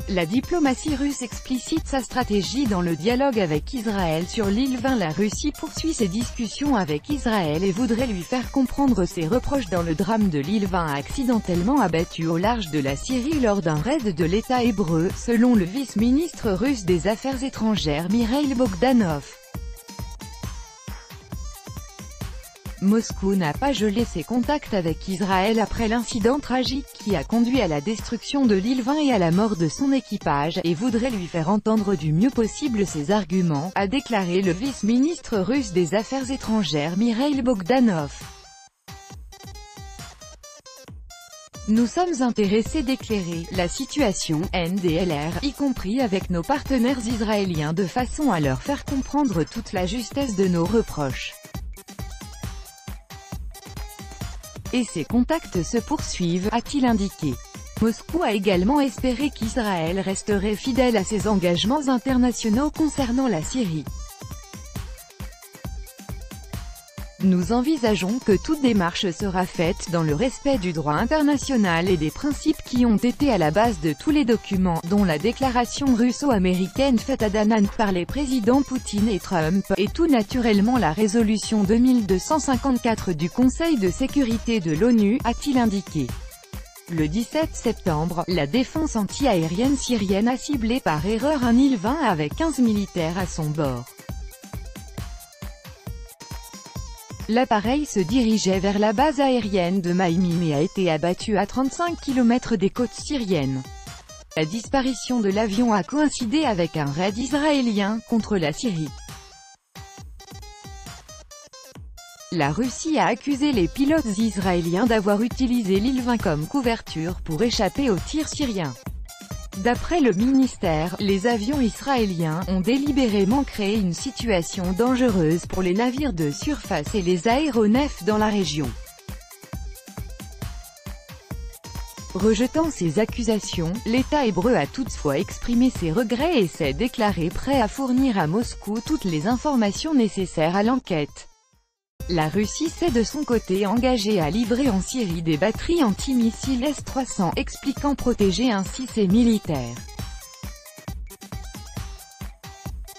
La diplomatie russe explicite sa stratégie dans le dialogue avec Israël sur l'île 20. La Russie poursuit ses discussions avec Israël et voudrait lui faire comprendre ses reproches dans le drame de l'île 20 accidentellement abattue au large de la Syrie lors d'un raid de l'État hébreu, selon le vice-ministre russe des Affaires étrangères Mikhail Bogdanov. Moscou n'a pas gelé ses contacts avec Israël après l'incident tragique qui a conduit à la destruction de l'île 20 et à la mort de son équipage, et voudrait lui faire entendre du mieux possible ses arguments, a déclaré le vice-ministre russe des Affaires étrangères Mikhail Bogdanov. Nous sommes intéressés d'éclairer la situation NDLR, y compris avec nos partenaires israéliens de façon à leur faire comprendre toute la justesse de nos reproches. Et ces contacts se poursuivent, a-t-il indiqué. Moscou a également espéré qu'Israël resterait fidèle à ses engagements internationaux concernant la Syrie. Nous envisageons que toute démarche sera faite dans le respect du droit international et des principes qui ont été à la base de tous les documents, dont la déclaration russo-américaine faite à Daman par les présidents Poutine et Trump, et tout naturellement la résolution 2254 du Conseil de sécurité de l'ONU, a-t-il indiqué. Le 17 septembre, la défense anti-aérienne syrienne a ciblé par erreur un île 20 avec 15 militaires à son bord. L'appareil se dirigeait vers la base aérienne de Maïmim et a été abattu à 35 km des côtes syriennes. La disparition de l'avion a coïncidé avec un raid israélien contre la Syrie. La Russie a accusé les pilotes israéliens d'avoir utilisé l'île 20 comme couverture pour échapper aux tirs syriens. D'après le ministère, les avions israéliens ont délibérément créé une situation dangereuse pour les navires de surface et les aéronefs dans la région. Rejetant ces accusations, l'État hébreu a toutefois exprimé ses regrets et s'est déclaré prêt à fournir à Moscou toutes les informations nécessaires à l'enquête. La Russie s'est de son côté engagée à livrer en Syrie des batteries antimissiles S-300, expliquant protéger ainsi ses militaires.